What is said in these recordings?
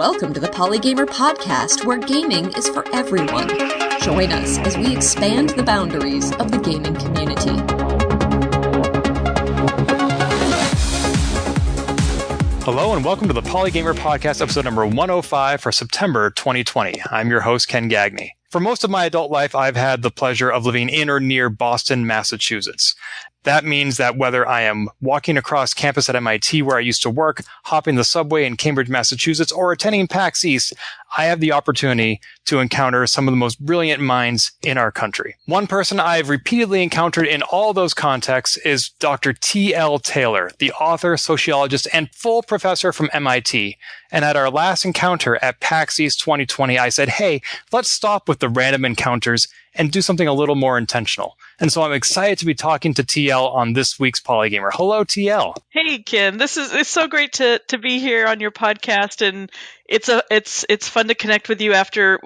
Welcome to the Polygamer podcast, where gaming is for everyone. Join us as we expand the boundaries of the gaming community. Hello and welcome to the Polygamer podcast, episode number 105 for September 2020. I'm your host, Ken Gagney. For most of my adult life, I've had the pleasure of living in or near Boston, Massachusetts. That means that whether I am walking across campus at MIT where I used to work, hopping the subway in Cambridge, Massachusetts, or attending PAX East, I have the opportunity to encounter some of the most brilliant minds in our country. One person I've repeatedly encountered in all those contexts is Dr. T.L. Taylor, the author, sociologist, and full professor from MIT. And at our last encounter at PAX East 2020, I said, hey, let's stop with the random encounters and do something a little more intentional. And so I'm excited to be talking to TL on this week's Polygamer. Hello, TL. Hey, Ken. It's so great to be here on your podcast, and it's fun to connect with you after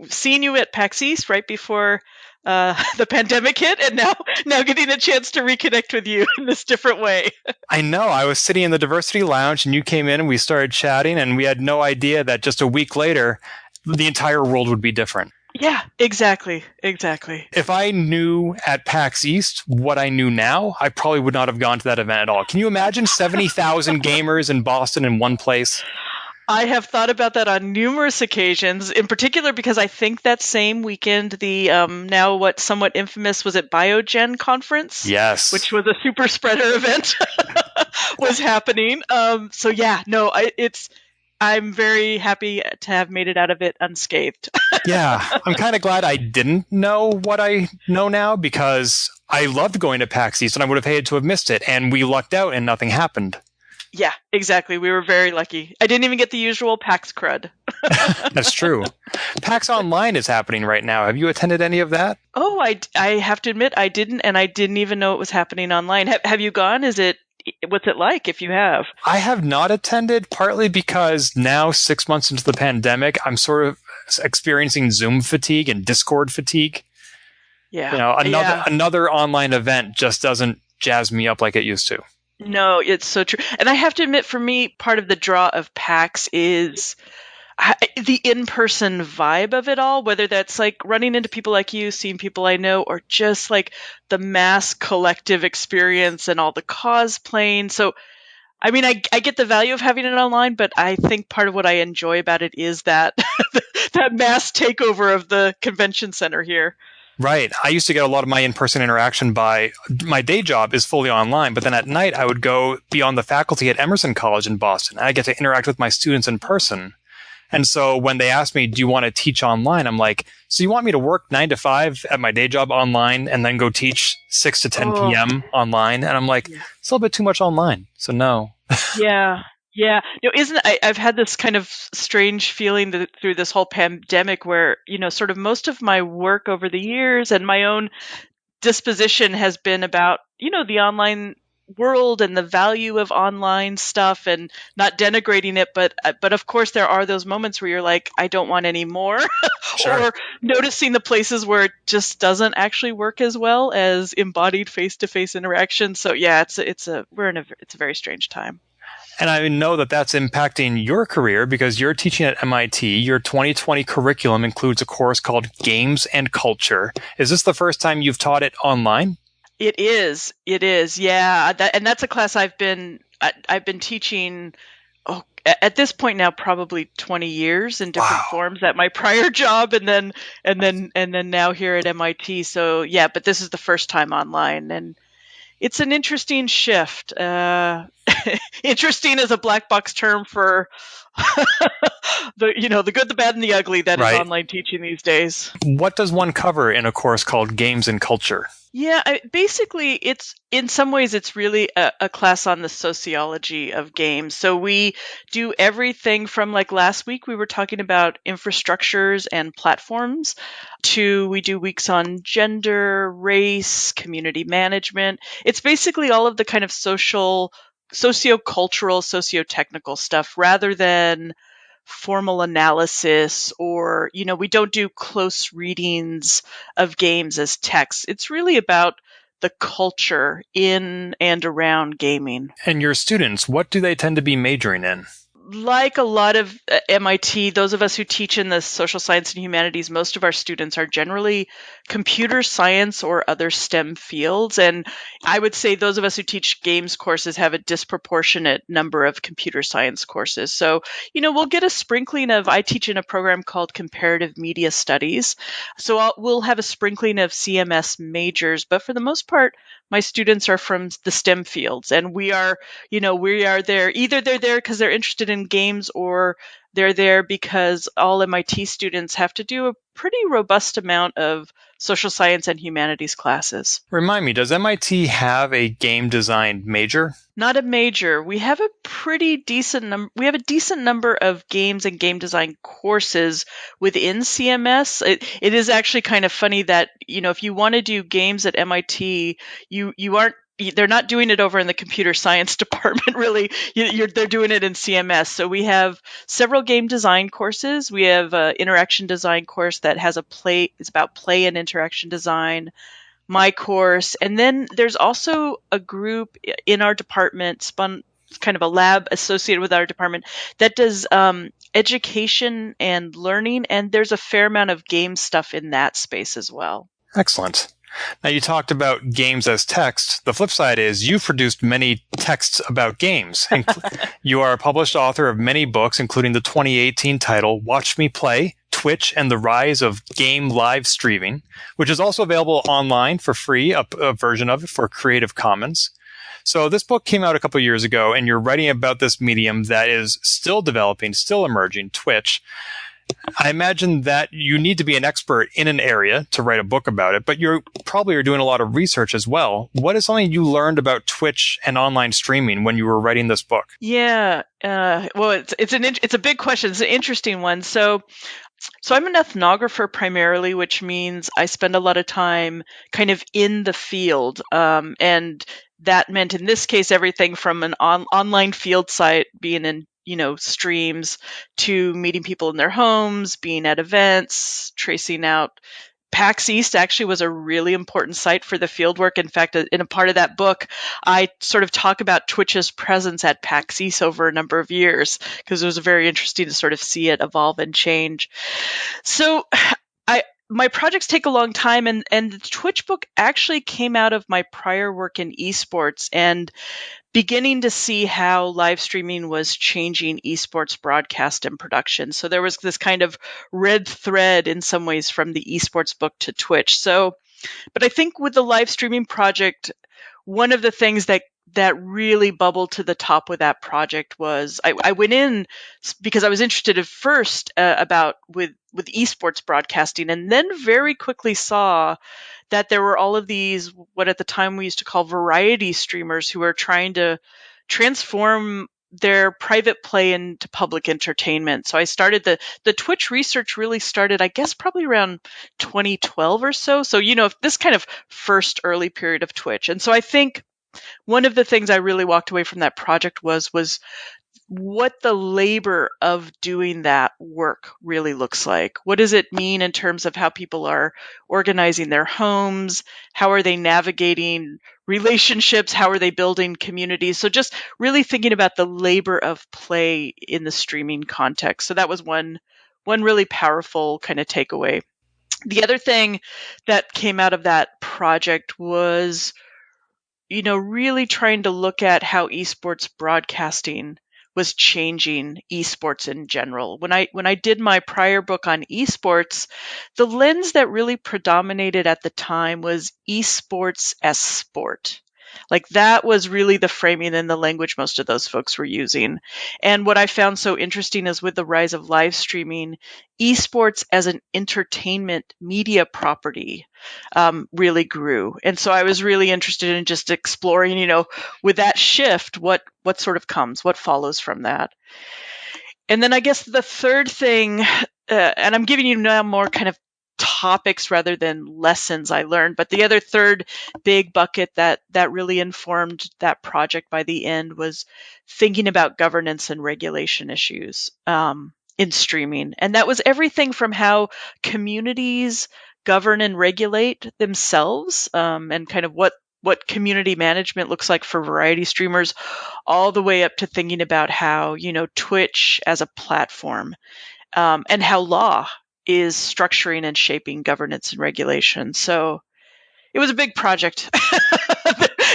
seeing you at PAX East right before the pandemic hit, and now getting a chance to reconnect with you in this different way. I know. I was sitting in the Diversity Lounge, and you came in, and we started chatting, and we had no idea that just a week later, the entire world would be different. Yeah, exactly. If I knew at PAX East what I knew now, I probably would not have gone to that event at all. Can you imagine 70,000 gamers in Boston in one place? I have thought about that on numerous occasions, in particular because I think that same weekend, the now what somewhat infamous, was it Biogen conference? Yes. Which was a super spreader event, was happening. I'm very happy to have made it out of it unscathed. Yeah, I'm kind of glad I didn't know what I know now, because I loved going to PAX East and I would have hated to have missed it. And we lucked out and nothing happened. Yeah, exactly. We were very lucky. I didn't even get the usual PAX crud. That's true. PAX Online is happening right now. Have you attended any of that? Oh, I have to admit I didn't, and I didn't even know it was happening online. Have you gone? What's it like if you have? I have not attended, partly because now, 6 months into the pandemic, I'm sort of experiencing Zoom fatigue and Discord fatigue. Yeah. Another online event just doesn't jazz me up like it used to. No, it's so true. And I have to admit, for me, part of the draw of PAX is the in-person vibe of it all, whether that's like running into people like you, seeing people I know, or just like the mass collective experience and all the cosplaying. So, I mean, I get the value of having it online, but I think part of what I enjoy about it is that that mass takeover of the convention center here. Right. I used to get a lot of my in-person interaction by my day job is fully online, but then at night I would go be on the faculty at Emerson College in Boston, and I get to interact with my students in person. And so when they asked me, do you want to teach online? I'm like, so you want me to work 9 to 5 at my day job online and then go teach 6 to 10 p.m. online? And I'm like, it's a little bit too much online. So no. Yeah. No, I've had this kind of strange feeling through this whole pandemic where, sort of most of my work over the years and my own disposition has been about, the online world and the value of online stuff, and not denigrating it, but of course there are those moments where you're like, I don't want any more. Sure. Or noticing the places where it just doesn't actually work as well as embodied face-to-face interaction. So yeah, it's a very strange time. And I know that that's impacting your career because you're teaching at MIT. Your 2020 curriculum includes a course called Games and Culture. Is this the first time you've taught it online? It is. Yeah. That's a class I've been teaching, at this point now, probably 20 years in different forms at my prior job, and then now here at MIT. So yeah, but this is the first time online, and it's an interesting shift. Interesting is a black box term for the good, the bad, and the ugly that is online teaching these days. What does one cover in a course called Games and Culture? Yeah, basically, it's in some ways it's really a class on the sociology of games. So we do everything from, like last week we were talking about infrastructures and platforms, to we do weeks on gender, race, community management. It's basically all of the kind of sociocultural, socio-technical stuff, rather than formal analysis, or, we don't do close readings of games as text. It's really about the culture in and around gaming. And your students, what do they tend to be majoring in? like a lot of MIT, those of us who teach in the social science and humanities, most of our students are generally computer science or other STEM fields. And I would say those of us who teach games courses have a disproportionate number of computer science courses. So, we'll get a sprinkling of, I teach in a program called Comparative Media Studies. So we'll have a sprinkling of CMS majors, but for the most part, my students are from the STEM fields, and we are there. Either they're there because they're interested in games, or they're there because all MIT students have to do a pretty robust amount of social science and humanities classes. Remind me, does MIT have a game design major? Not a major. We have a pretty decent number. We have a decent number of games and game design courses within CMS. It is actually kind of funny that, if you want to do games at MIT, you aren't. They're not doing it over in the computer science department, really. They're doing it in CMS. So we have several game design courses. We have an interaction design course that has it's about play and interaction design. My course. And then there's also a group in our department, kind of a lab associated with our department, that does education and learning. And there's a fair amount of game stuff in that space as well. Excellent. Now, you talked about games as text. The flip side is you've produced many texts about games. You are a published author of many books, including the 2018 title, Watch Me Play, Twitch and the Rise of Game Live Streaming, which is also available online for free, a version of it for Creative Commons. So this book came out a couple years ago, and you're writing about this medium that is still developing, still emerging, Twitch. I imagine that you need to be an expert in an area to write a book about it, but you probably are doing a lot of research as well. What is something you learned about Twitch and online streaming when you were writing this book? Yeah, well, it's a big question. It's an interesting one. So I'm an ethnographer primarily, which means I spend a lot of time kind of in the field, and that meant in this case everything from an online field site, being in streams, to meeting people in their homes, being at events, tracing out. PAX East actually was a really important site for the fieldwork. In fact, in a part of that book, I sort of talk about Twitch's presence at PAX East over a number of years, because it was very interesting to sort of see it evolve and change. So my projects take a long time, and the Twitch book actually came out of my prior work in esports and beginning to see how live streaming was changing esports broadcast and production. So there was this kind of red thread in some ways from the esports book to Twitch. But I think with the live streaming project, one of the things that really bubbled to the top with that project was I went in because I was interested at first about with esports broadcasting, and then very quickly saw that there were all of these, what at the time we used to call variety streamers, who are trying to transform their private play into public entertainment. So I started the Twitch research really started, I guess, probably around 2012 or so. So, this kind of first early period of Twitch. And so I think one of the things I really walked away from that project was what the labor of doing that work really looks like. What does it mean in terms of how people are organizing their homes? How are they navigating relationships? How are they building communities? So just really thinking about the labor of play in the streaming context. So that was one really powerful kind of takeaway. The other thing that came out of that project was, really trying to look at how esports broadcasting was changing esports in general. When I did my prior book on esports, the lens that really predominated at the time was esports as sport. Like, that was really the framing and the language most of those folks were using. And what I found so interesting is with the rise of live streaming, esports as an entertainment media property really grew. And so I was really interested in just exploring, with that shift, what sort of comes, what follows from that. And then I guess the third thing, and I'm giving you now more kind of topics rather than lessons I learned, but the other third big bucket that really informed that project by the end was thinking about governance and regulation issues in streaming. And that was everything from how communities govern and regulate themselves, and kind of what what community management looks like for variety streamers, all the way up to thinking about how, Twitch as a platform, and how law is structuring and shaping governance and regulation. So it was a big project.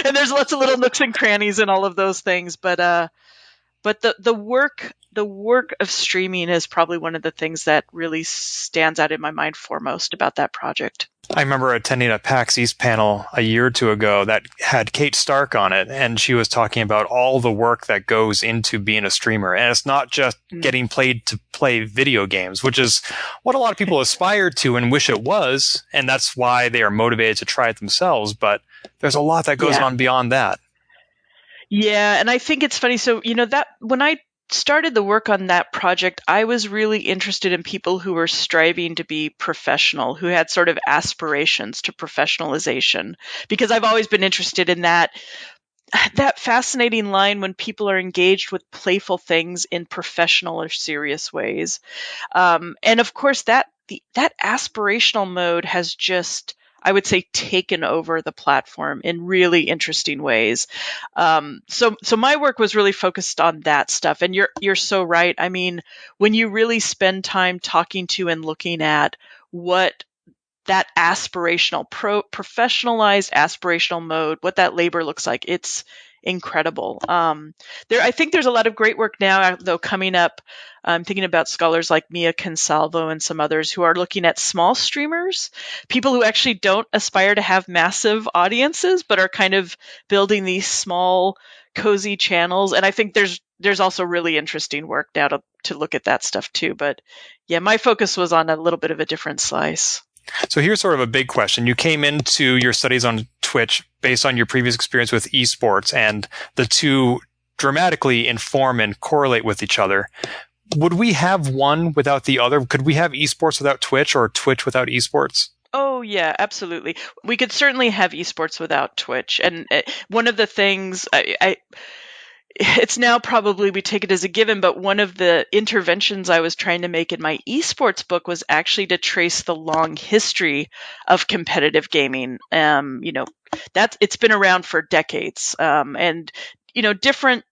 And there's lots of little nooks and crannies and all of those things. But the work of streaming is probably one of the things that really stands out in my mind foremost about that project. I remember attending a PAX East panel a year or two ago that had Kate Stark on it, and she was talking about all the work that goes into being a streamer. And it's not just getting paid to play video games, which is what a lot of people aspire to and wish it was, and that's why they are motivated to try it themselves. But there's a lot that goes on beyond that. Yeah, and I think it's funny. So, that when I started the work on that project, I was really interested in people who were striving to be professional, who had sort of aspirations to professionalization, because I've always been interested in that fascinating line when people are engaged with playful things in professional or serious ways. And of course, that aspirational mode has just, I would say, taken over the platform in really interesting ways. So my work was really focused on that stuff. And you're so right. I mean, when you really spend time talking to and looking at what that aspirational, professionalized aspirational mode, what that labor looks like, it's incredible. I think there's a lot of great work now, though, coming up. I'm thinking about scholars like Mia Consalvo and some others who are looking at small streamers, people who actually don't aspire to have massive audiences, but are kind of building these small, cozy channels. And I think there's also really interesting work now to look at that stuff too. But yeah, my focus was on a little bit of a different slice. So here's sort of a big question. You came into your studies on Twitch based on your previous experience with esports, and the two dramatically inform and correlate with each other. Would we have one without the other? Could we have esports without Twitch, or Twitch without esports? Oh, yeah, absolutely. We could certainly have esports without Twitch. And one of the things it's now probably we take it as a given, but one of the interventions I was trying to make in my esports book was actually to trace the long history of competitive gaming. It's been around for decades, and different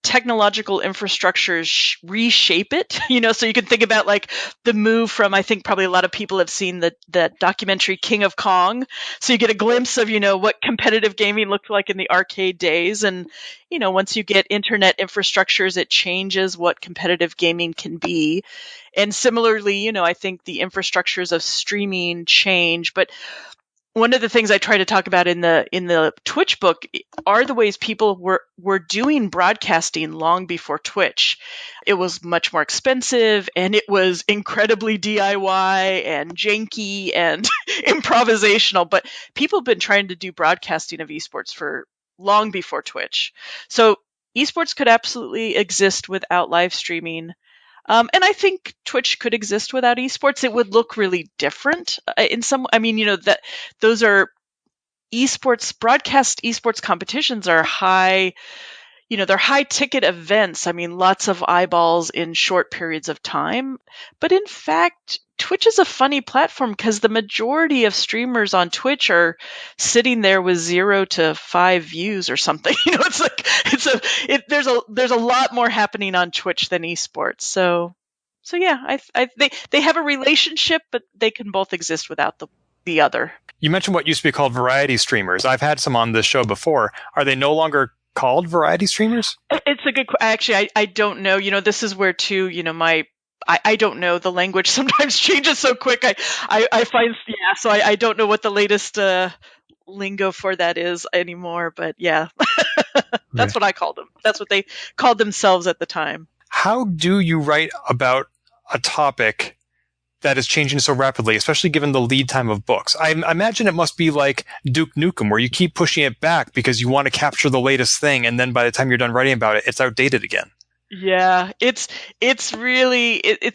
technological infrastructures reshape it, so you can think about like the move from, I think probably a lot of people have seen the documentary King of Kong. So you get a glimpse of, what competitive gaming looked like in the arcade days. And, once you get internet infrastructures, it changes what competitive gaming can be. And similarly, I think the infrastructures of streaming change, but one of the things I try to talk about in the Twitch book are the ways people were doing broadcasting long before Twitch. It was much more expensive, and it was incredibly DIY and janky and improvisational, but people have been trying to do broadcasting of esports for long before Twitch. So esports could absolutely exist without live streaming. And I think Twitch could exist without esports. It would look really different that those are broadcast esports competitions are high, they're high ticket events. I mean, lots of eyeballs in short periods of time. But in fact, Twitch is a funny platform because the majority of streamers on Twitch are sitting there with 0 to 5 views or something. There's a lot more happening on Twitch than esports. So yeah, they have a relationship, but they can both exist without the other. You mentioned what used to be called variety streamers. I've had some on this show before. Are they no longer called variety streamers? It's a good question. Actually, I don't know. This is where too, I don't know. The language sometimes changes so quick. I find, so I don't know what the latest lingo for that is anymore. But yeah, that's what I called them. That's what they called themselves at the time. How do you write about a topic that is changing so rapidly, especially given the lead time of books? I imagine it must be like Duke Nukem, where you keep pushing it back because you want to capture the latest thing, and then by the time you're done writing about it, it's outdated again. Yeah, it's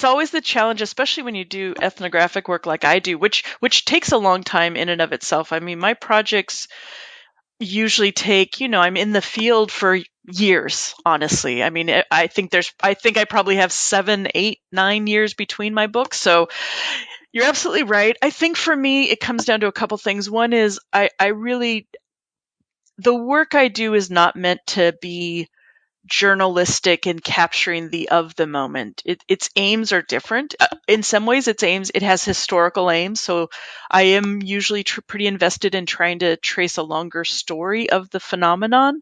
always the challenge, especially when you do ethnographic work like I do, which takes a long time in and of itself. I mean, my projects usually take, I'm in the field for years, honestly. I mean, I think I probably have 7, 8, 9 years between my books. So you're absolutely right. I think for me, it comes down to a couple things. One is I really the work I do is not meant to be journalistic and capturing the of the moment. Its aims are different. In some ways, it has historical aims. So I am usually pretty invested in trying to trace a longer story of the phenomenon.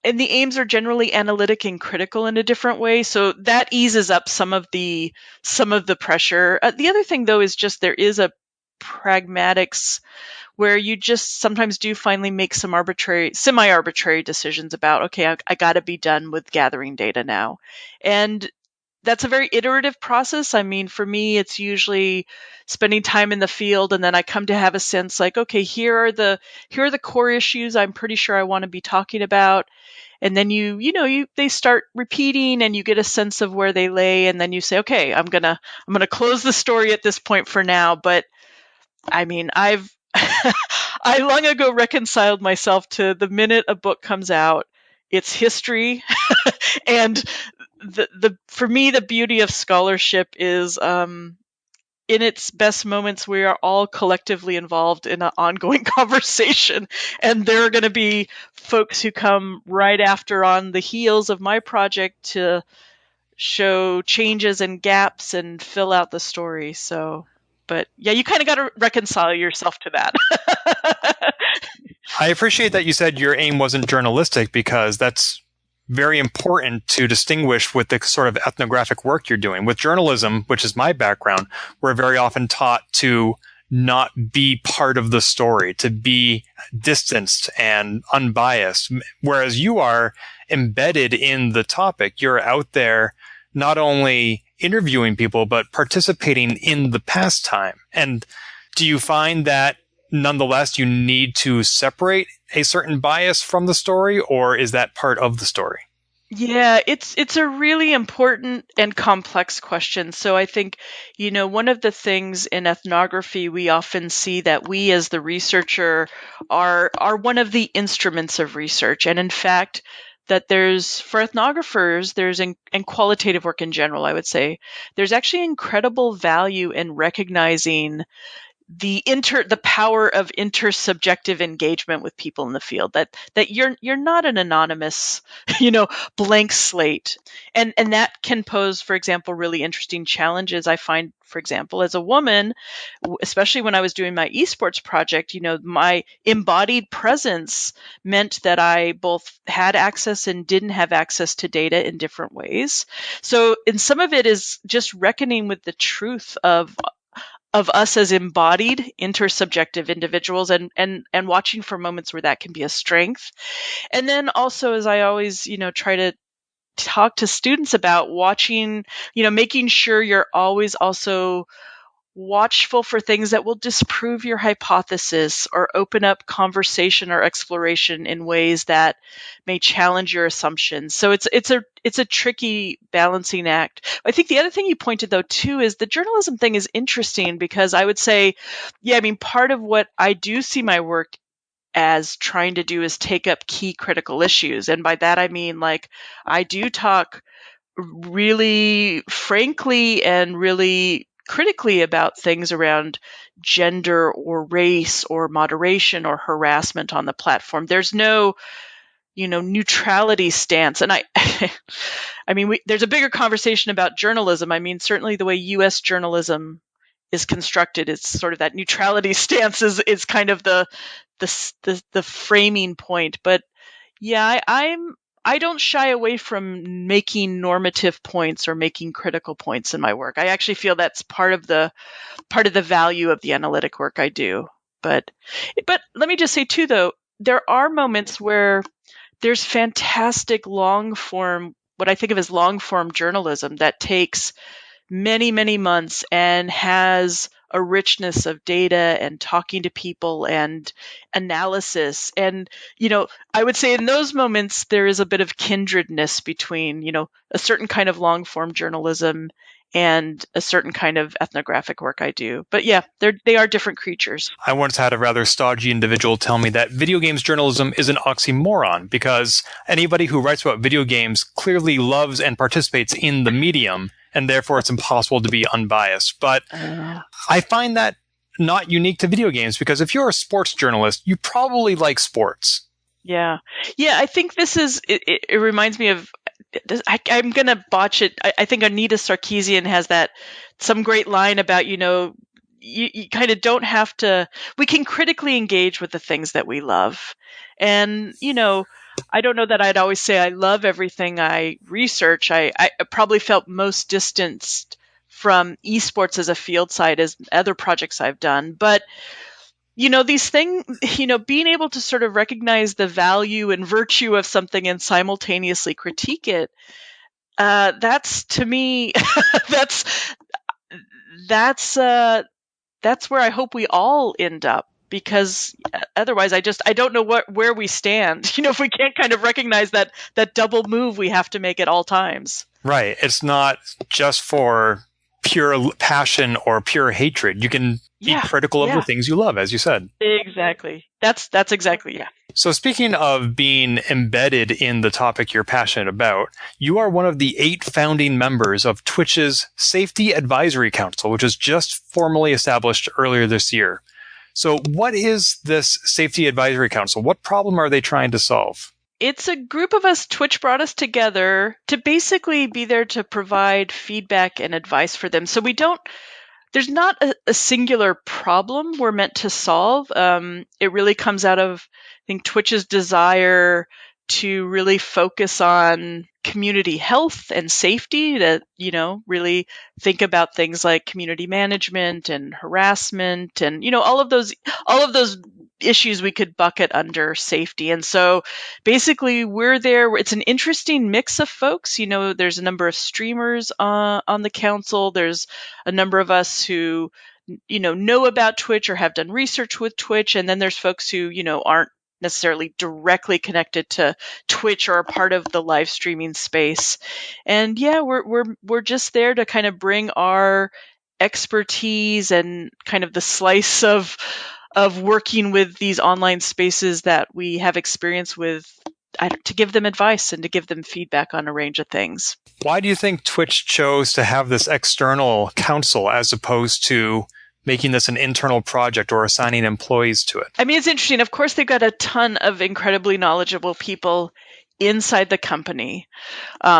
And the aims are generally analytic and critical in a different way. So that eases up some of the pressure. The other thing, though, is just there is a pragmatics where you just sometimes do finally make some semi-arbitrary decisions about, okay, I got to be done with gathering data now. And that's a very iterative process. I mean, for me, it's usually spending time in the field, and then I come to have a sense like, okay, here are the core issues I'm pretty sure I want to be talking about. And then they start repeating, and you get a sense of where they lay, and then you say, okay, I'm gonna close the story at this point for now. But I mean, I long ago reconciled myself to the minute a book comes out, it's history. And for me, the beauty of scholarship is in its best moments, we are all collectively involved in an ongoing conversation. And there are going to be folks who come right after on the heels of my project to show changes and gaps and fill out the story. So, but yeah, you kind of got to reconcile yourself to that. I appreciate that you said your aim wasn't journalistic, because that's very important to distinguish with the sort of ethnographic work you're doing. With journalism, which is my background, we're very often taught to not be part of the story, to be distanced and unbiased, whereas you are embedded in the topic. You're out there not only interviewing people, but participating in the pastime. And do you find that nonetheless you need to separate a certain bias from the story, or is that part of the story? Yeah, it's a really important and complex question. So I think, one of the things in ethnography we often see that we as the researcher are one of the instruments of research. And in fact, that for ethnographers, and qualitative work in general, I would say, there's actually incredible value in recognizing the power of intersubjective engagement with people in the field, that you're not an anonymous, blank slate. And that can pose, for example, really interesting challenges. I find, for example, as a woman, especially when I was doing my esports project, my embodied presence meant that I both had access and didn't have access to data in different ways. So, and some of it is just reckoning with the truth of us as embodied intersubjective individuals, and watching for moments where that can be a strength. And then also, as I always, try to talk to students about, watching, making sure you're always also watchful for things that will disprove your hypothesis or open up conversation or exploration in ways that may challenge your assumptions. So it's a tricky balancing act. I think the other thing you pointed, though, too, is the journalism thing is interesting, because I would say, yeah, I mean, part of what I do see my work as trying to do is take up key critical issues. And by that, I mean, like, I do talk really frankly and really critically about things around gender or race or moderation or harassment on the platform. There's no, neutrality stance. And I mean, there's a bigger conversation about journalism. I mean, certainly the way U.S. journalism is constructed, it's sort of that neutrality stance is kind of the framing point. But yeah, I don't shy away from making normative points or making critical points in my work. I actually feel that's part of the value of the analytic work I do. But let me just say too, though, there are moments where there's fantastic long form, what I think of as long form journalism that takes many, many months and has a richness of data and talking to people and analysis. And, I would say in those moments, there is a bit of kindredness between, a certain kind of long form journalism and a certain kind of ethnographic work I do. But yeah, they are different creatures. I once had a rather stodgy individual tell me that video games journalism is an oxymoron, because anybody who writes about video games clearly loves and participates in the medium, and therefore it's impossible to be unbiased. But I find that not unique to video games, because if you're a sports journalist, you probably like sports. Yeah. Yeah, I think this is, it reminds me of, I'm going to botch it. I think Anita Sarkeesian has some great line about, you kind of don't have to, we can critically engage with the things that we love. And, I don't know that I'd always say I love everything I research. I probably felt most distanced from esports as a field site as other projects I've done. But these things, being able to sort of recognize the value and virtue of something and simultaneously critique it, that's to me, that's that's where I hope we all end up. Because otherwise, I don't know where we stand. If we can't kind of recognize that double move we have to make at all times. Right. It's not just for pure passion or pure hatred. You can be critical of the things you love, as you said. Exactly. That's exactly, yeah. So speaking of being embedded in the topic you're passionate about, you are one of the 8 founding members of Twitch's Safety Advisory Council, which was just formally established earlier this year. So what is this Safety Advisory Council? What problem are they trying to solve? It's a group of us. Twitch brought us together to basically be there to provide feedback and advice for them. So there's not a singular problem we're meant to solve. It really comes out of, I think, Twitch's desire to really focus on community health and safety, to, really think about things like community management and harassment and, all of those issues we could bucket under safety. And so basically we're there. It's an interesting mix of folks. There's a number of streamers on the council. There's a number of us who, know about Twitch or have done research with Twitch. And then there's folks who, aren't necessarily directly connected to Twitch or a part of the live streaming space. And yeah, we're just there to kind of bring our expertise and kind of the slice of working with these online spaces that we have experience with, to give them advice and to give them feedback on a range of things. Why do you think Twitch chose to have this external council as opposed to making this an internal project or assigning employees to it? I mean, it's interesting. Of course, they've got a ton of incredibly knowledgeable people inside the company.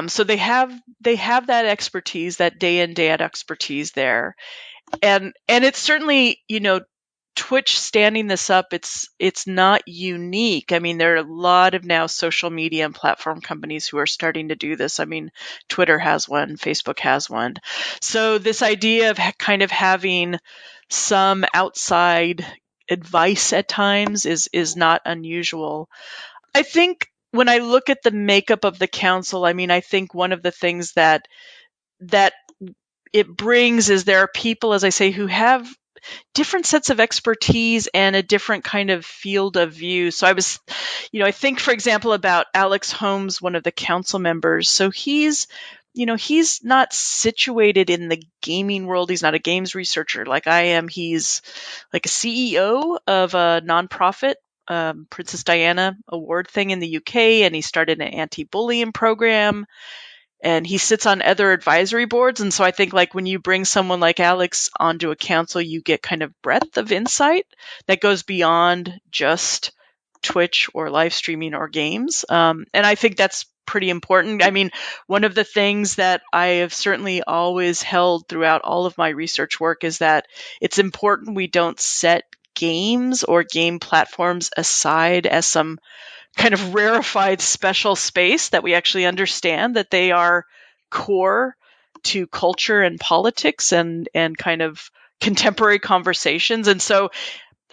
So they have that expertise, that day in, day out expertise there. And it's certainly, Twitch standing this up, it's not unique. I mean, there are a lot of now social media and platform companies who are starting to do this. I mean, Twitter has one, Facebook has one. So this idea of kind of having some outside advice at times is not unusual. I think when I look at the makeup of the council, I mean, I think one of the things that it brings is there are people, as I say, who have different sets of expertise and a different kind of field of view. So I think, for example, about Alex Holmes, one of the council members. So he's not situated in the gaming world. He's not a games researcher like I am. He's like a CEO of a nonprofit, Princess Diana Award thing in the UK, and he started an anti-bullying program. And he sits on other advisory boards. And so I think like when you bring someone like Alex onto a council, you get kind of breadth of insight that goes beyond just Twitch or live streaming or games. And I think that's pretty important. I mean, one of the things that I have certainly always held throughout all of my research work is that it's important we don't set games or game platforms aside as some kind of rarefied special space, that we actually understand that they are core to culture and politics and kind of contemporary conversations. And so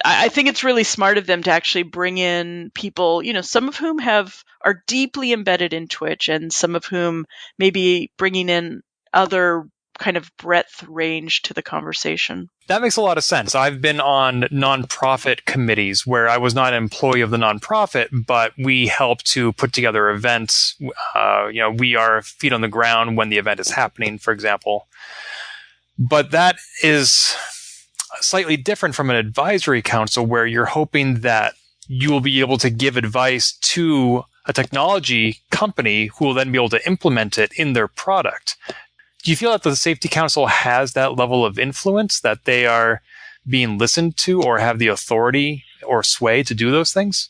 I think it's really smart of them to actually bring in people, some of whom are deeply embedded in Twitch and some of whom maybe bringing in other kind of breadth range to the conversation. That makes a lot of sense. I've been on nonprofit committees where I was not an employee of the nonprofit, but we help to put together events. We are feet on the ground when the event is happening, for example. But that is slightly different from an advisory council where you're hoping that you will be able to give advice to a technology company who will then be able to implement it in their product. Do you feel that the Safety Council has that level of influence, that they are being listened to or have the authority or sway to do those things?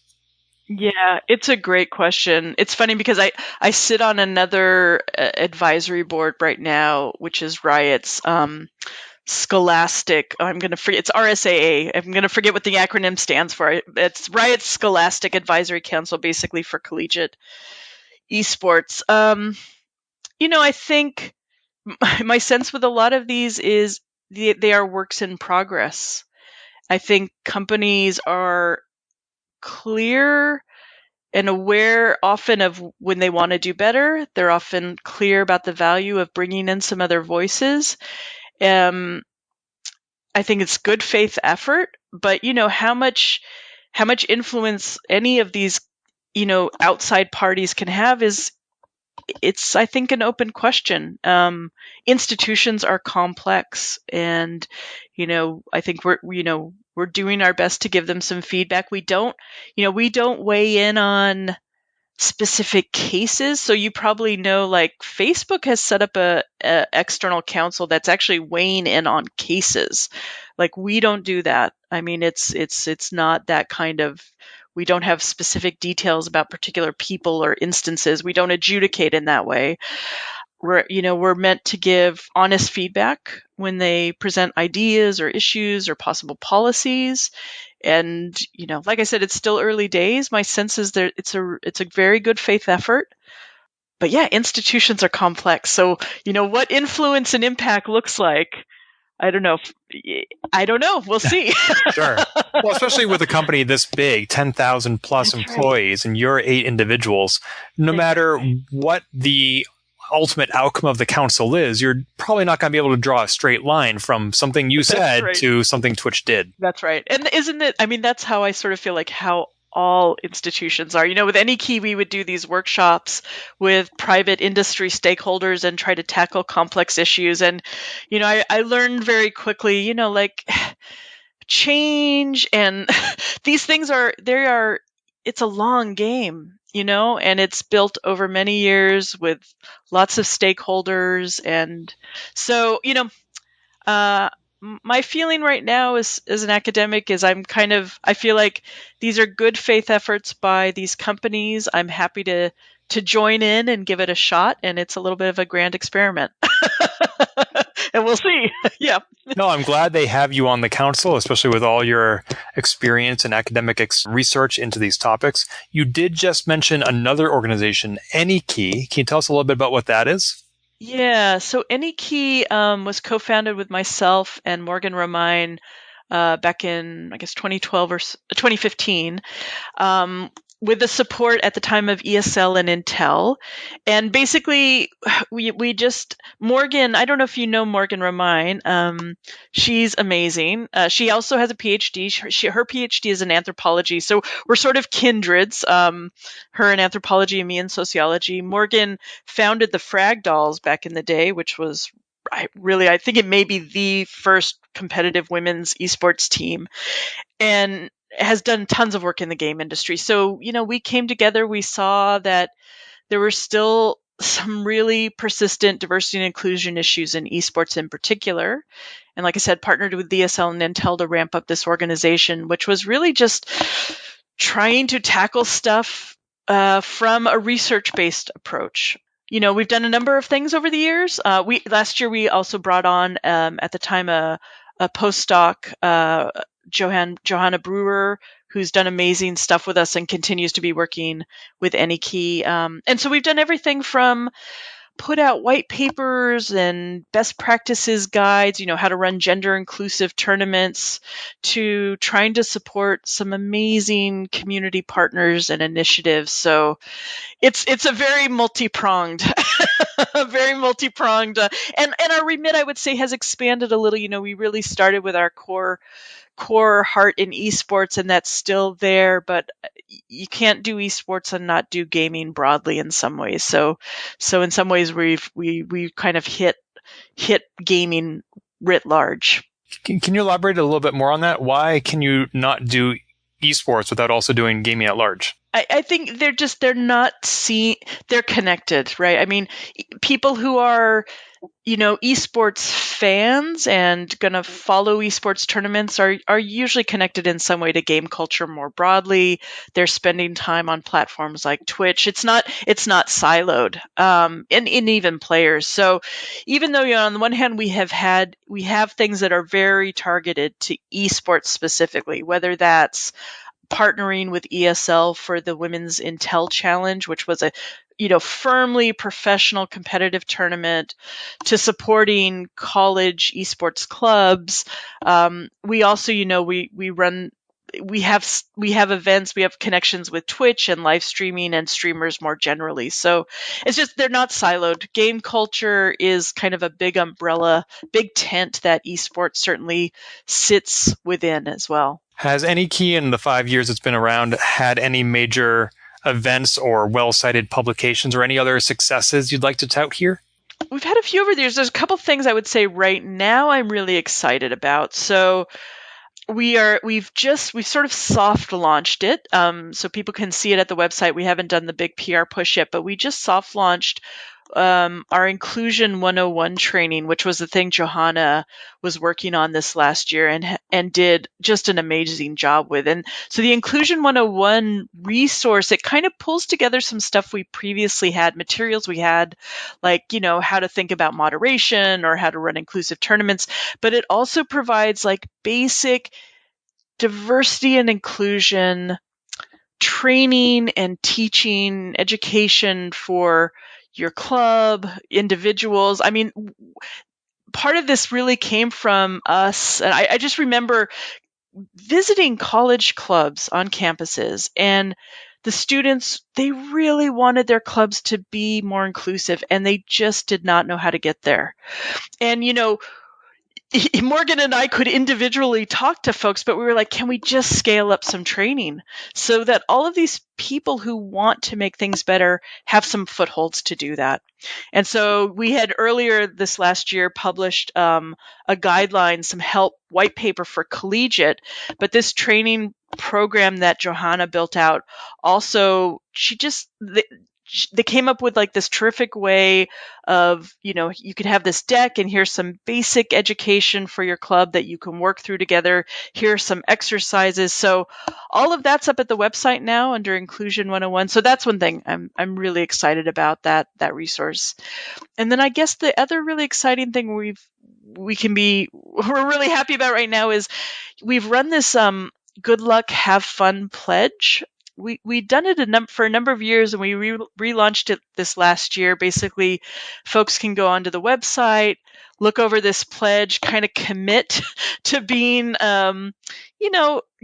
Yeah, it's a great question. It's funny because I sit on another advisory board right now, which is Riot's Scholastic. I'm going to forget. It's RSAA. I'm going to forget what the acronym stands for. It's Riot's Scholastic Advisory Council, basically for collegiate esports. I think my sense with a lot of these is they are works in progress. I think companies are clear and aware often of when they want to do better. They're often clear about the value of bringing in some other voices. I think it's good faith effort, but how much influence any of these outside parties can have is it's I think an open question. Institutions are complex, and I think we're doing our best to give them some feedback. We don't weigh in on specific cases. So you probably know, like, Facebook has set up a external counsel that's actually weighing in on cases. Like, we don't do that. I mean, it's not that kind of. We don't have specific details about particular people or instances. We don't adjudicate in that way. We're meant to give honest feedback when they present ideas or issues or possible policies. And like I said, it's still early days. My sense is that it's a very good faith effort. But yeah, institutions are complex. So what influence and impact looks like, I don't know. We'll see. Sure. Well, especially with a company this big, 10,000 plus That's employees, and you're 8 individuals, no matter what the ultimate outcome of the council is, you're probably not going to be able to draw a straight line from something you said to something Twitch did. That's right. And isn't it, I mean, that's how I sort of feel like how all institutions are. With AnyKey, we would do these workshops with private industry stakeholders and try to tackle complex issues. And, I learned very quickly, like change and these things it's a long game, and it's built over many years with lots of stakeholders. And so, my feeling right now as an academic is I feel like these are good faith efforts by these companies. I'm happy to join in and give it a shot, and it's a little bit of a grand experiment. And we'll see. Yeah. No, I'm glad they have you on the council, especially with all your experience and academic research into these topics. You did just mention another organization, AnyKey. Can you tell us a little bit about what that is? Yeah, so AnyKey was co-founded with myself and Morgan Romine back in, I guess, 2012 or 2015. With the support at the time of ESL and Intel. And basically, we just, Morgan, I don't know if you know Morgan Romine. She's amazing. She also has a PhD. Her PhD is in anthropology. So we're sort of kindreds, her in anthropology and me in sociology. Morgan founded the Frag Dolls back in the day, which was I think it may be the first competitive women's esports team. And has done tons of work in the game industry. So, we came together, we saw that there were still some really persistent diversity and inclusion issues in esports in particular. And like I said, partnered with DSL and Intel to ramp up this organization, which was really just trying to tackle stuff from a research-based approach. We've done a number of things over the years. Last year, we also brought on, at the time, a postdoc, Johanna Brewer, who's done amazing stuff with us and continues to be working with AnyKey. And so we've done everything from put out white papers and best practices guides, how to run gender inclusive tournaments, to trying to support some amazing community partners and initiatives. So it's a very multi-pronged, and our remit, I would say, has expanded a little. We really started with our core heart in esports, and that's still there, but you can't do esports and not do gaming broadly in some ways. So in some ways we kind of hit gaming writ large. Can you elaborate a little bit more on that? Why can you not do esports without also doing gaming at large? I think they're not seen. They're connected, right? I mean, people who are esports fans and going to follow esports tournaments are usually connected in some way to game culture more broadly. They're spending time on platforms like Twitch. It's not siloed, and even players. So even though, on the one hand, we have things that are very targeted to esports specifically, whether that's partnering with ESL for the Women's Intel Challenge, which was a firmly professional competitive tournament, to supporting college esports clubs. We also, we have events, we have connections with Twitch and live streaming and streamers more generally. So it's just, they're not siloed. Game culture is kind of a big umbrella, big tent that esports certainly sits within as well. Has AnyKey in the 5 years it's been around had any major events or well-cited publications or any other successes you'd like to tout here? We've had a few over the years. There's a couple things I would say right now I'm really excited about. So we've sort of soft launched it, so people can see it at the website. We haven't done the big PR push yet, but we just soft launched our Inclusion 101 training, which was the thing Johanna was working on this last year and did just an amazing job with. And so the Inclusion 101 resource, it kind of pulls together some stuff we previously had, materials we had, like, how to think about moderation or how to run inclusive tournaments, but it also provides like basic diversity and inclusion training and teaching education for your club, individuals. I mean, part of this really came from us. And I just remember visiting college clubs on campuses, and the students, they really wanted their clubs to be more inclusive, and they just did not know how to get there. And, Morgan and I could individually talk to folks, but we were like, can we just scale up some training so that all of these people who want to make things better have some footholds to do that? And so we had earlier this last year published a guideline, some help white paper for collegiate, but this training program that Johanna built out also, they came up with like this terrific way of, you could have this deck and here's some basic education for your club that you can work through together. Here are some exercises. So all of that's up at the website now under Inclusion 101. So that's one thing I'm really excited about, that resource. And then I guess the other really exciting thing we're really happy about right now is we've run this Good Luck, Have Fun pledge. We'd done it for a number of years, and we relaunched it this last year. Basically, folks can go onto the website, look over this pledge, kind of commit to being,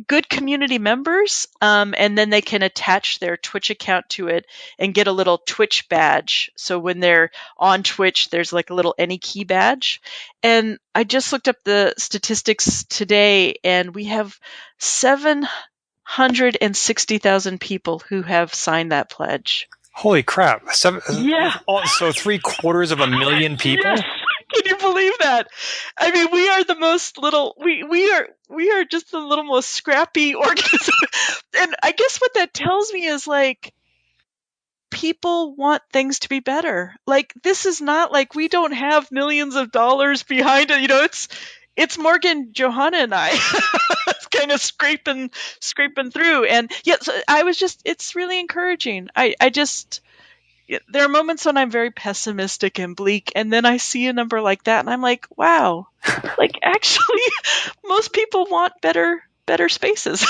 good community members, and then they can attach their Twitch account to it and get a little Twitch badge. So when they're on Twitch, there's like a little AnyKey badge. And I just looked up the statistics today, and we have 760,000 people who have signed that pledge. Holy crap. Yeah. So 750,000 people? Yes. Can you believe that? I mean, we are the most we are just the little most scrappy organism. And I guess what that tells me is like, people want things to be better. Like, this is not like we don't have millions of dollars behind it. It's Morgan, Johanna, and I kind of scraping through. And yeah, so it's really encouraging. There are moments when I'm very pessimistic and bleak, and then I see a number like that, and I'm like, wow, like actually, most people want better spaces.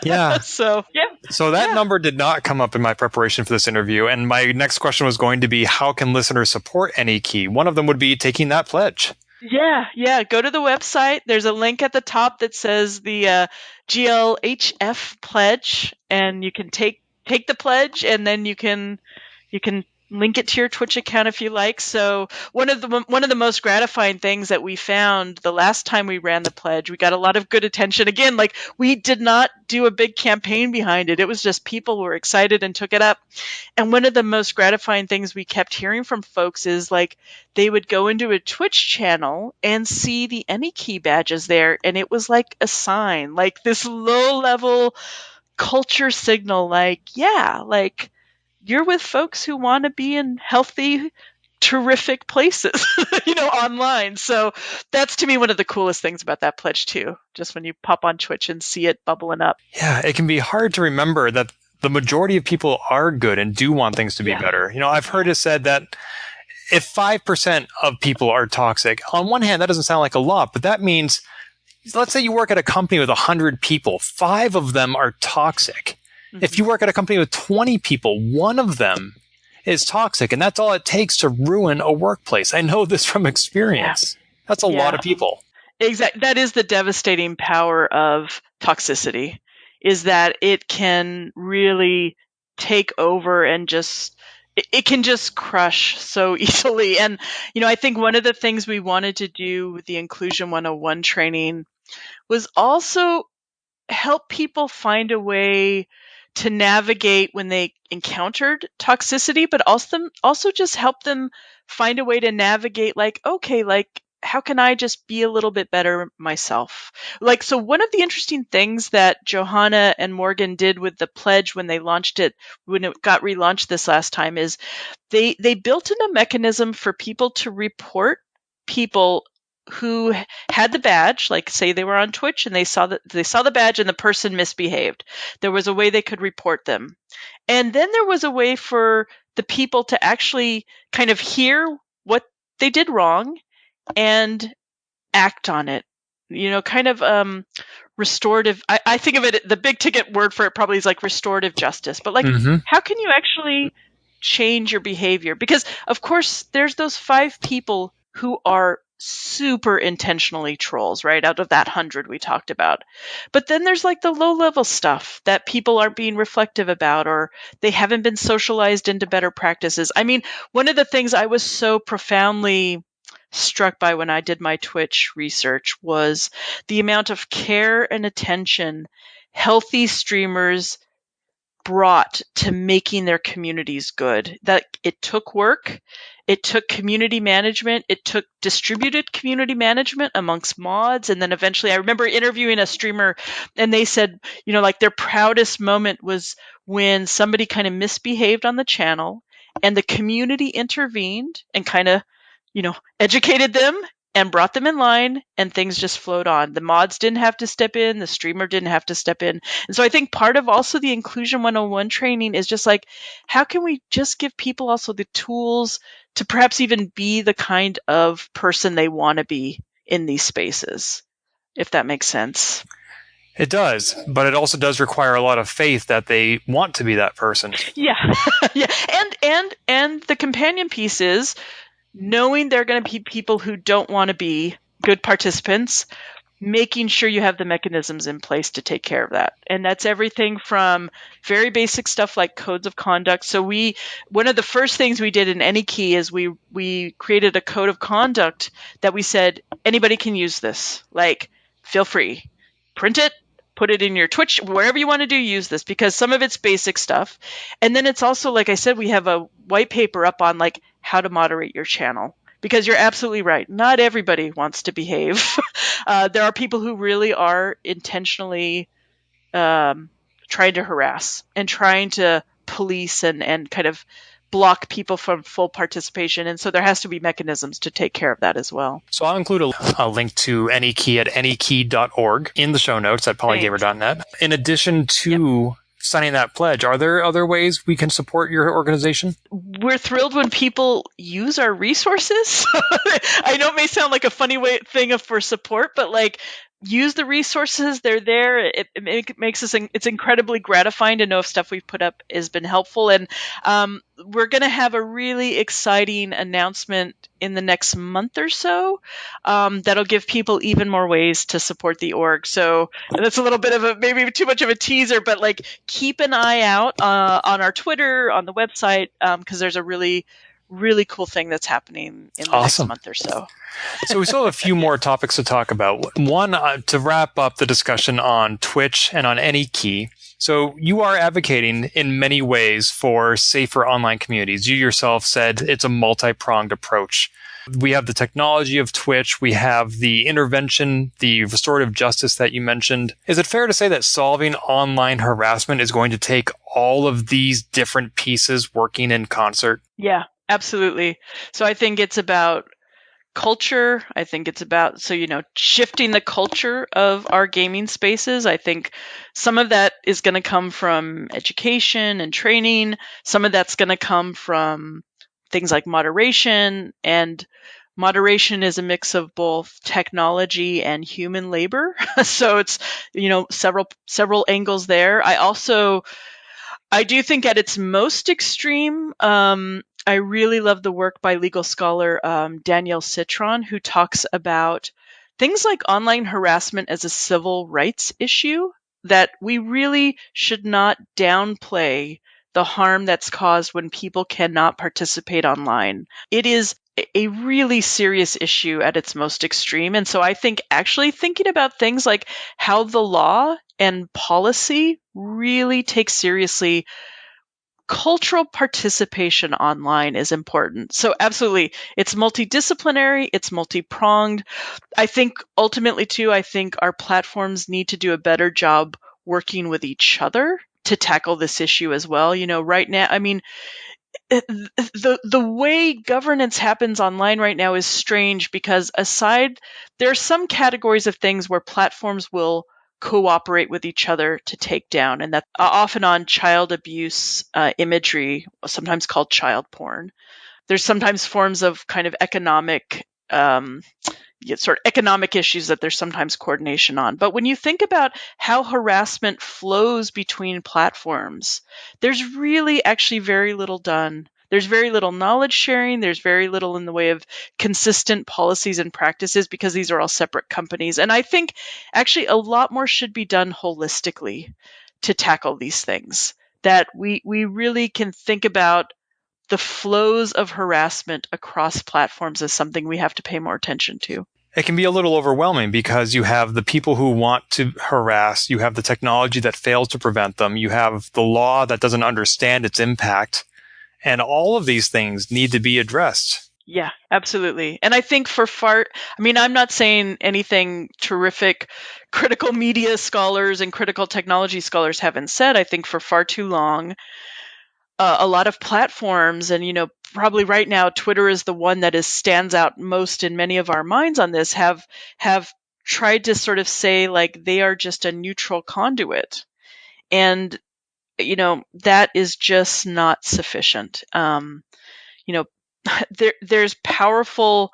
Yeah. So that number did not come up in my preparation for this interview, and my next question was going to be, how can listeners support AnyKey? One of them would be taking that pledge. Yeah. Go to the website. There's a link at the top that says the GLHF pledge, and you can take the pledge, and then you can link it to your Twitch account if you like. So one of the most gratifying things that we found the last time we ran the pledge, we got a lot of good attention. Again, like, we did not do a big campaign behind it. It was just people were excited and took it up. And one of the most gratifying things we kept hearing from folks is like, they would go into a Twitch channel and see the AnyKey badges there, and it was like a sign, like this low level culture signal, like, yeah, like, you're with folks who want to be in healthy terrific places, online. So that's to me one of the coolest things about that pledge too. Just when you pop on Twitch and see it bubbling up. Yeah, it can be hard to remember that the majority of people are good and do want things to be better. I've heard it said that if 5% of people are toxic, on one hand, that doesn't sound like a lot, but that means, let's say you work at a company with 100 people, 5 of them are toxic. Mm-hmm. If you work at a company with 20 people, 1 of them is toxic, and that's all it takes to ruin a workplace. I know this from experience. Yeah. That's a lot of people. Exactly. That is the devastating power of toxicity, is that it can really take over and it can just crush so easily. And, I think one of the things we wanted to do with the Inclusion 101 training was also help people find a way to navigate when they encountered toxicity, but also just help them find a way to navigate, how can I just be a little bit better myself? So one of the interesting things that Johanna and Morgan did with the pledge when they launched it, when it got relaunched this last time, is they built in a mechanism for people to report people who had the badge, like say they were on Twitch and they saw the badge and the person misbehaved. There was a way they could report them. And then there was a way for the people to actually kind of hear what they did wrong and act on it. Restorative. I think of it, the big ticket word for it probably is like restorative justice. But how can you actually change your behavior? Because of course there's those 5 people who are super intentionally trolls, right? Out of that 100 we talked about. But then there's the low level stuff that people aren't being reflective about, or they haven't been socialized into better practices. I mean, one of the things I was so profoundly struck by when I did my Twitch research was the amount of care and attention healthy streamers brought to making their communities good. That it took work. It took community management. It took distributed community management amongst mods. And then eventually I remember interviewing a streamer and they said, their proudest moment was when somebody kind of misbehaved on the channel and the community intervened and kind of, educated them and brought them in line, and things just flowed on. The mods didn't have to step in. The streamer didn't have to step in. And so I think part of also the Inclusion 101 training is just how can we just give people also the tools to perhaps even be the kind of person they want to be in these spaces, if that makes sense. It does, but it also does require a lot of faith that they want to be that person. Yeah. Yeah. And the companion piece is knowing there are going to be people who don't want to be good participants, making sure you have the mechanisms in place to take care of that. And that's everything from very basic stuff like codes of conduct. So one of the first things we did in any key is we created a code of conduct that we said, anybody can use this. Feel free, print it, put it in your Twitch, wherever you want to do, use this, because some of it's basic stuff. And then it's also, like I said, we have a white paper up on how to moderate your channel, because you're absolutely right. Not everybody wants to behave. There are people who really are intentionally trying to harass and trying to police and kind of block people from full participation. And so there has to be mechanisms to take care of that as well. So I'll include a link to AnyKey at anykey.org in the show notes at polygamer.net. In addition to signing that pledge, are there other ways we can support your organization? We're thrilled when people use our resources. I know it may sound like a funny thing for support, but use the resources. They're there. It makes us, it's incredibly gratifying to know if stuff we've put up has been helpful. And we're going to have a really exciting announcement in the next month or so that'll give people even more ways to support the org. So that's a little bit of maybe too much of a teaser, but keep an eye out on our Twitter, on the website, because there's a really cool thing that's happening in the next month or so. So we still have a few more topics to talk about. One, to wrap up the discussion on Twitch and on AnyKey. So you are advocating in many ways for safer online communities. You yourself said it's a multi-pronged approach. We have the technology of Twitch. We have the intervention, the restorative justice that you mentioned. Is it fair to say that solving online harassment is going to take all of these different pieces working in concert? Yeah. Absolutely. So I think it's about culture. I think it's about, shifting the culture of our gaming spaces. I think some of that is going to come from education and training. Some of that's going to come from things like moderation, and moderation is a mix of both technology and human labor. So it's, several angles there. I do think at its most extreme, I really love the work by legal scholar Danielle Citron, who talks about things like online harassment as a civil rights issue, that we really should not downplay the harm that's caused when people cannot participate online. It is a really serious issue at its most extreme. And so I think actually thinking about things like how the law and policy really take seriously cultural participation online is important. So absolutely, it's multidisciplinary, it's multi-pronged. I think ultimately too, I think our platforms need to do a better job working with each other to tackle this issue as well. Right now, I mean, the way governance happens online right now is strange, because there are some categories of things where platforms will cooperate with each other to take down, and that often on child abuse imagery, sometimes called child porn. There's sometimes forms of kind of economic issues that there's sometimes coordination on. But when you think about how harassment flows between platforms, there's really actually very little done. There's very little knowledge sharing. There's very little in the way of consistent policies and practices, because these are all separate companies. And I think actually a lot more should be done holistically to tackle these things, that we really can think about the flows of harassment across platforms as something we have to pay more attention to. It can be a little overwhelming because you have the people who want to harass, you have the technology that fails to prevent them, you have the law that doesn't understand its impact, and all of these things need to be addressed. Yeah, absolutely. And I think I'm not saying anything terrific critical media scholars and critical technology scholars haven't said. I think for far too long, a lot of platforms, and probably right now Twitter is the one that stands out most in many of our minds on this, have tried to sort of say like they are just a neutral conduit, and that is just not sufficient. There's powerful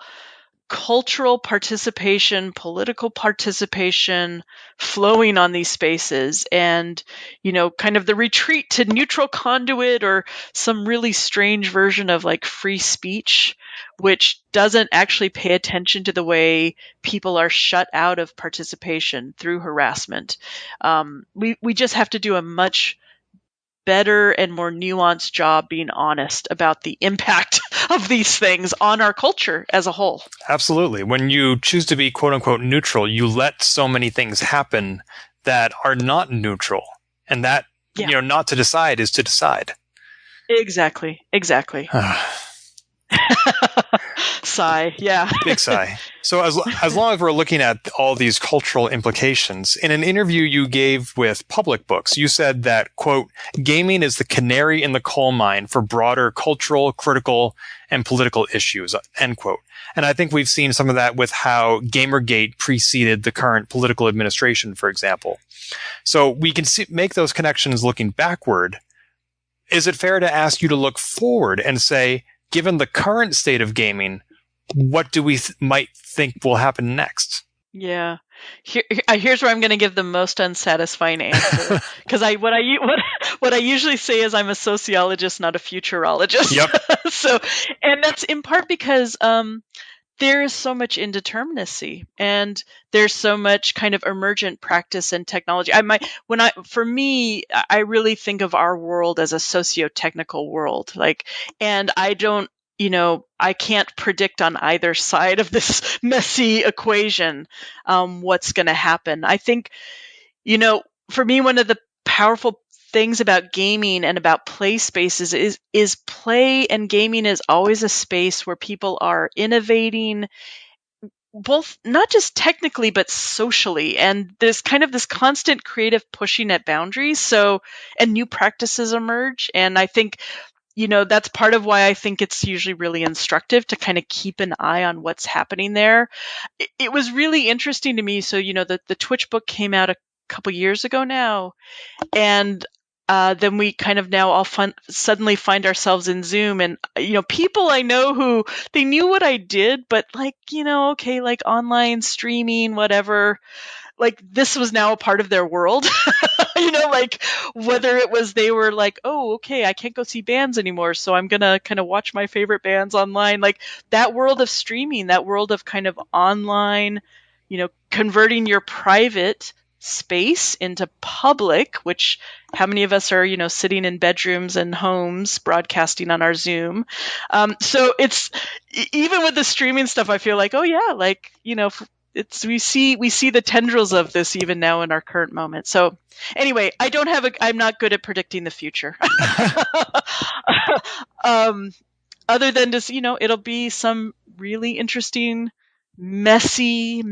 cultural participation, political participation flowing on these spaces, and kind of the retreat to neutral conduit, or some really strange version of like free speech, which doesn't actually pay attention to the way people are shut out of participation through harassment. We just have to do a much better and more nuanced job being honest about the impact of these things on our culture as a whole. Absolutely. When you choose to be quote unquote neutral, you let so many things happen that are not neutral. And that, not to decide is to decide. Exactly. Sigh. Yeah. Big sigh. So as long as we're looking at all these cultural implications, in an interview you gave with Public Books, you said that, quote, gaming is the canary in the coal mine for broader cultural, critical, and political issues, end quote. And I think we've seen some of that with how Gamergate preceded the current political administration, for example. So we can make those connections looking backward. Is it fair to ask you to look forward and say, given the current state of gaming, what do we might think will happen next? Yeah. Here's where I'm going to give the most unsatisfying answer, because what I usually say is I'm a sociologist, not a futurologist. Yep. So, and that's in part because there is so much indeterminacy, and there's so much kind of emergent practice and technology. For me, I really think of our world as a socio-technical world, and I can't predict on either side of this messy equation what's going to happen. I think, for me, one of the powerful things about gaming and about play spaces is play and gaming is always a space where people are innovating, both not just technically but socially, and there's kind of this constant creative pushing at boundaries, and new practices emerge. And I think that's part of why I think it's usually really instructive to kind of keep an eye on what's happening there. It was really interesting to me. So, the Twitch book came out a couple years ago now, and then we kind of now all suddenly find ourselves in Zoom, and people I know who they knew what I did, but okay, like online streaming, whatever. Like this was now a part of their world, like whether it was they were like, oh, okay, I can't go see bands anymore, so I'm gonna kind of watch my favorite bands online. Like that world of streaming, that world of kind of online, converting your private space into public, which how many of us are, sitting in bedrooms and homes broadcasting on our Zoom. So it's even with the streaming stuff, I feel like, oh yeah, like, we see the tendrils of this even now in our current moment. So anyway, I'm not good at predicting the future. Other than just, it'll be some really interesting, messy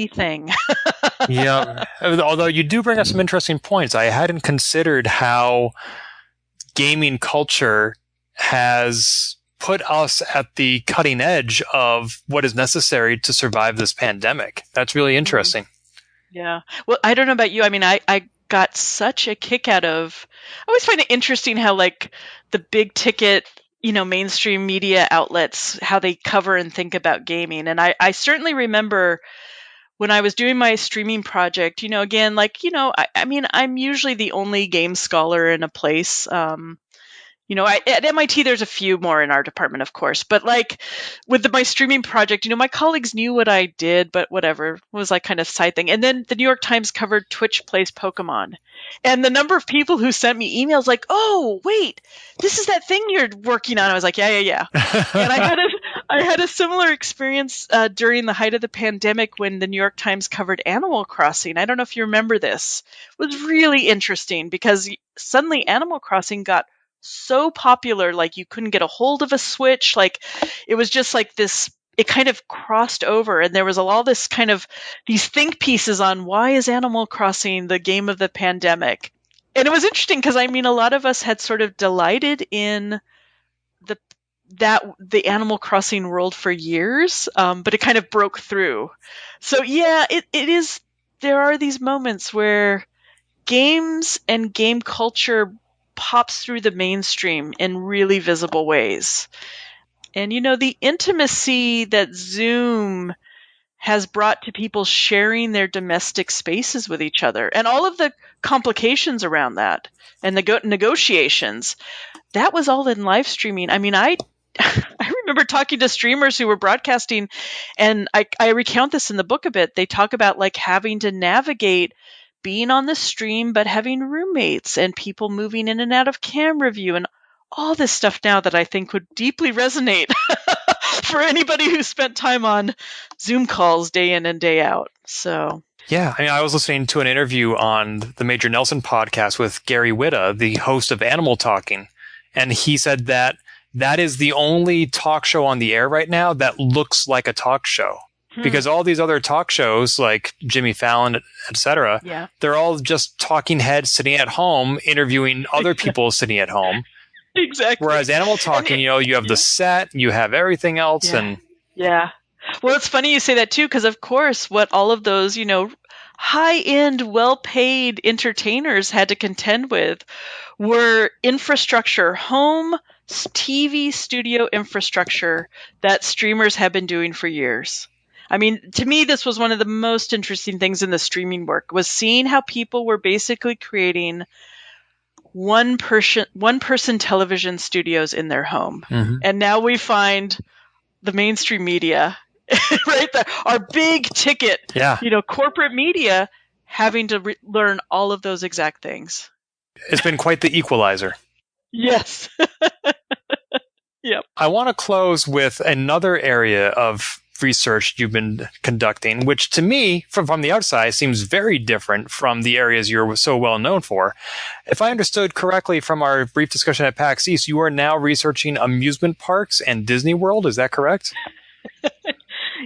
thing. Yeah. Although you do bring up some interesting points. I hadn't considered how gaming culture has put us at the cutting edge of what is necessary to survive this pandemic. That's really interesting. Yeah. Well, I don't know about you. I mean, I got such a kick out of, I always find it interesting how like the big ticket, mainstream media outlets, how they cover and think about gaming. And I certainly remember when I was doing my streaming project, again, like, I mean, I'm usually the only game scholar in a place. At MIT, there's a few more in our department, of course, but like with my streaming project, my colleagues knew what I did, but whatever, it was like kind of side thing. And then the New York Times covered Twitch Plays Pokemon. And the number of people who sent me emails like, oh, wait, this is that thing you're working on. I was like, yeah. And I had a similar experience during the height of the pandemic when the New York Times covered Animal Crossing. I don't know if you remember this. It was really interesting because suddenly Animal Crossing got so popular, like you couldn't get a hold of a Switch. Like it was just like this, it kind of crossed over, and there was all this kind of these think pieces on why is Animal Crossing the game of the pandemic. And it was interesting because I mean a lot of us had sort of delighted in the Animal Crossing world for years, but it kind of broke through. So yeah, it is, there are these moments where games and game culture pops through the mainstream in really visible ways. And, the intimacy that Zoom has brought to people sharing their domestic spaces with each other and all of the complications around that and the negotiations, that was all in live streaming. I mean, I remember talking to streamers who were broadcasting, and I recount this in the book a bit. They talk about like having to navigate being on the stream, but having roommates and people moving in and out of camera view and all this stuff now that I think would deeply resonate for anybody who spent time on Zoom calls day in and day out. So yeah, I mean, I was listening to an interview on the Major Nelson podcast with Gary Whitta, the host of Animal Talking, and he said that is the only talk show on the air right now that looks like a talk show. Because all these other talk shows like Jimmy Fallon, etc., they're all just talking heads sitting at home, interviewing other people sitting at home. Exactly. Whereas Animal Talking, you have the set, you have everything else. Yeah. Well, it's funny you say that too, because of course what all of those, high-end, well-paid entertainers had to contend with were infrastructure, home TV studio infrastructure that streamers have been doing for years. I mean, to me, this was one of the most interesting things in the streaming work, was seeing how people were basically creating one person television studios in their home. Mm-hmm. And now we find the mainstream media, right? Our big ticket, corporate media having to learn all of those exact things. It's been quite the equalizer. Yes. Yep. I want to close with another area of research you've been conducting, which to me, from the outside, seems very different from the areas you're so well known for. If I understood correctly from our brief discussion at PAX East, you are now researching amusement parks and Disney World. Is that correct?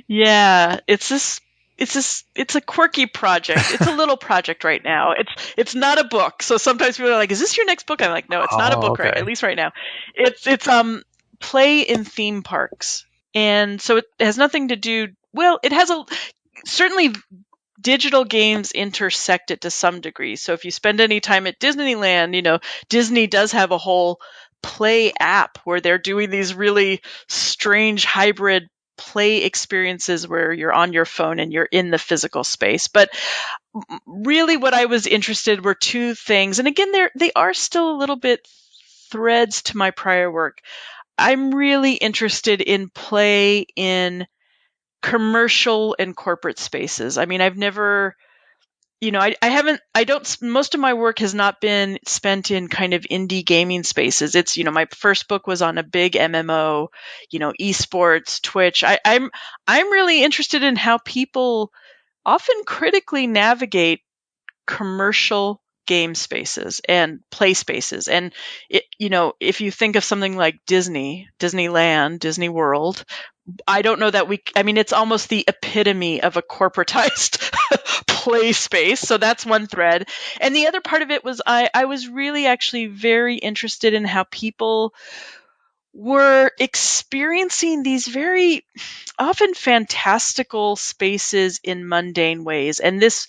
Yeah, it's this it's a quirky project. It's a little project right now. It's not a book. So sometimes people are like, "Is this your next book?" I'm like, "No, it's not a book, okay. right? At least right now." It's play in theme parks. And so it has nothing to do, well, it has certainly digital games intersect it to some degree. So if you spend any time at Disneyland, Disney does have a whole play app where they're doing these really strange hybrid play experiences where you're on your phone and you're in the physical space. But really what I was interested were two things. And again, they are still a little bit threads to my prior work. I'm really interested in play in commercial and corporate spaces. I mean, I've never, most of my work has not been spent in kind of indie gaming spaces. It's, my first book was on a big MMO, esports, Twitch. I'm really interested in how people often critically navigate commercial game spaces and play spaces. And if you think of something like Disneyland, Disney World, I don't know that it's almost the epitome of a corporatized play space. So that's one thread. And the other part of it was I was really actually very interested in how people were experiencing these very often fantastical spaces in mundane ways. And this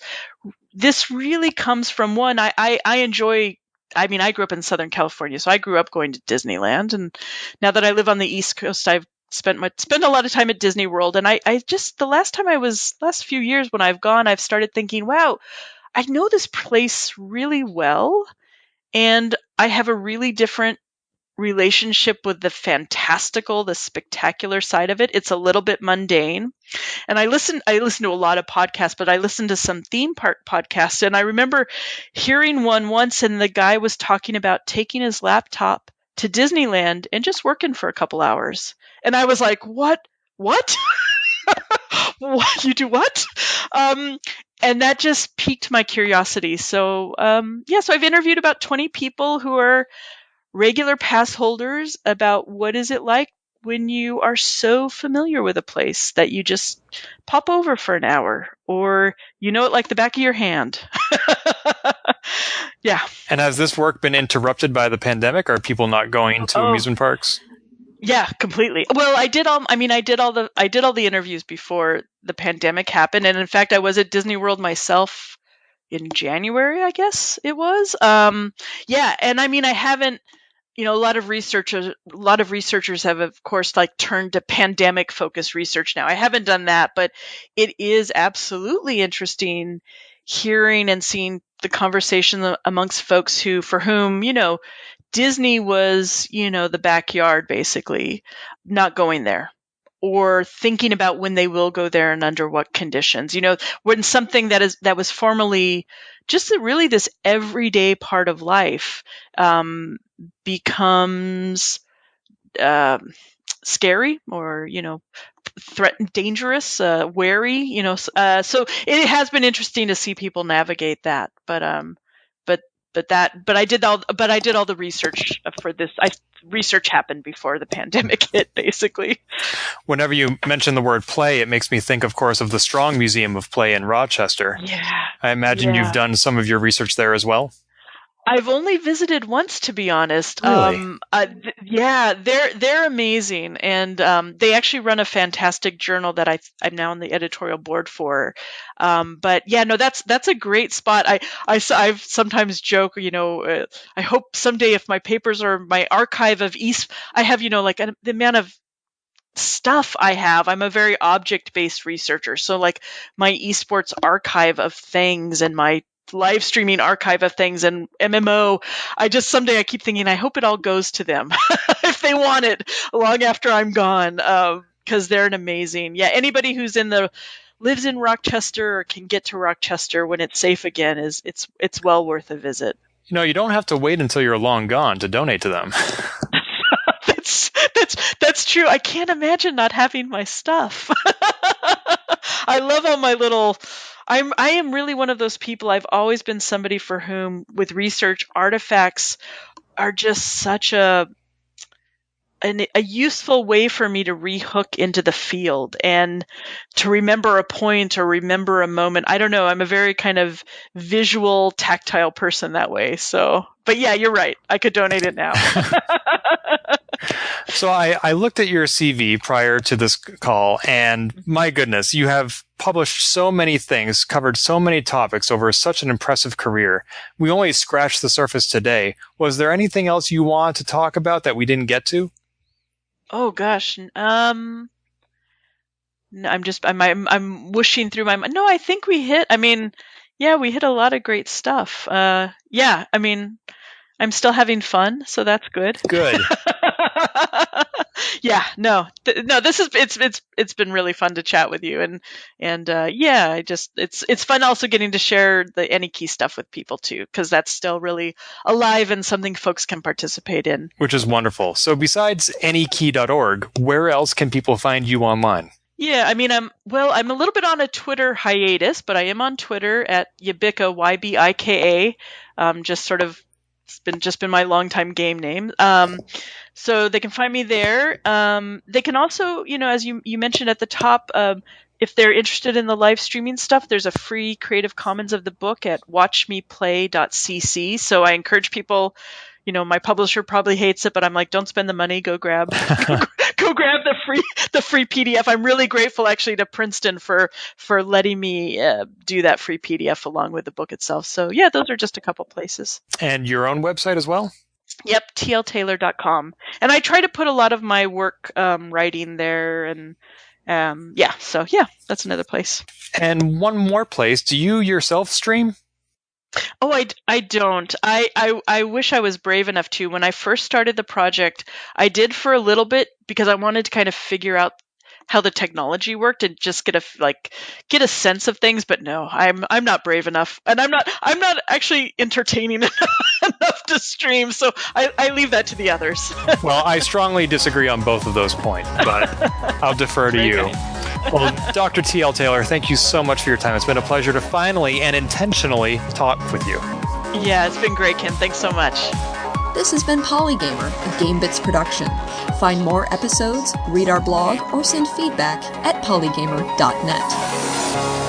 really comes from one, I enjoy, I grew up in Southern California, so I grew up going to Disneyland. And now that I live on the East Coast, I've spent a lot of time at Disney World. And I just, the last few years when I've gone, I've started thinking, wow, I know this place really well. And I have a really different relationship with the fantastical, the spectacular side of it. It's a little bit mundane. And I listen to a lot of podcasts, but I listen to some theme park podcasts. And I remember hearing one once, and the guy was talking about taking his laptop to Disneyland and just working for a couple hours. And I was like, what? What? You do what? And that just piqued my curiosity. So, so I've interviewed about 20 people who are regular pass holders about what is it like when you are so familiar with a place that you just pop over for an hour, or you know it like the back of your hand. Yeah. And has this work been interrupted by the pandemic? Are people not going to amusement parks? Yeah, completely. Well, I did all the interviews before the pandemic happened, and in fact, I was at Disney World myself in January, I guess it was. Yeah, and I haven't. A lot of researchers have, of course, turned to pandemic focused research now. I haven't done that, but it is absolutely interesting hearing and seeing the conversation amongst folks for whom, Disney was, the backyard, basically, not going there, or thinking about when they will go there and under what conditions. When something that was formerly just really this everyday part of life becomes scary, or threatened, dangerous, wary. So it has been interesting to see people navigate that. But I did all the research for this. Research happened before the pandemic hit, basically. Whenever you mention the word play, it makes me think, of course, of the Strong Museum of Play in Rochester. Yeah. I imagine you've done some of your research there as well. I've only visited once, to be honest. Really? Yeah, they're amazing, and they actually run a fantastic journal that I'm now on the editorial board for. But yeah, no, that's a great spot. I've sometimes joke, I hope someday, if my papers or my archive of I have, the amount of stuff I have. I'm a very object-based researcher, so my esports archive of things and my live streaming archive of things and MMO, someday I keep thinking, I hope it all goes to them if they want it long after I'm gone, because they're an amazing, anybody who's lives in Rochester or can get to Rochester when it's safe again, it's well worth a visit. You don't have to wait until you're long gone to donate to them. That's true. I can't imagine not having my stuff. I love all my little. I am really one of those people. I've always been somebody for whom, with research, artifacts are just such a a useful way for me to rehook into the field and to remember a point or remember a moment. I don't know. I'm a very kind of visual, tactile person that way. So, but yeah, you're right. I could donate it now. So I looked at your CV prior to this call, and my goodness, you have published so many things, covered so many topics over such an impressive career. We only scratched the surface today. Was there anything else you want to talk about that we didn't get to? Oh gosh. I'm whooshing through my mind. No, I think we hit. I mean, yeah, we hit a lot of great stuff. Yeah, I mean, I'm still having fun, so that's good. Good. Yeah, no. This is it's been really fun to chat with you, and yeah, it's fun also getting to share the AnyKey stuff with people too, because that's still really alive and something folks can participate in. Which is wonderful. So besides anykey.org, where else can people find you online? Yeah, I mean, I'm a little bit on a Twitter hiatus, but I am on Twitter at Yabika, YBIKA. Just sort of, it's been my longtime game name. So they can find me there. They can also, as you mentioned at the top, if they're interested in the live streaming stuff, there's a free Creative Commons of the book at watchmeplay.cc. So I encourage people, my publisher probably hates it, but I'm like, don't spend the money, go grab the free PDF. I'm really grateful actually to Princeton for letting me do that free PDF along with the book itself. So yeah, those are just a couple places. And your own website as well? Yep, tltaylor.com. And I try to put a lot of my work writing there, and so that's another place. And one more place. Do you yourself stream? Oh, I don't. I wish I was brave enough to. When I first started the project, I did for a little bit because I wanted to kind of figure out how the technology worked and just get a sense of things. But no, I'm not brave enough, and I'm not actually entertaining enough to stream. So I leave that to the others. Well, I strongly disagree on both of those points, but I'll defer to you. Well, Dr. T.L. Taylor, thank you so much for your time. It's been a pleasure to finally and intentionally talk with you. Yeah, it's been great, Ken. Thanks so much. This has been Polygamer, a Gamebits production. Find more episodes, read our blog, or send feedback at polygamer.net.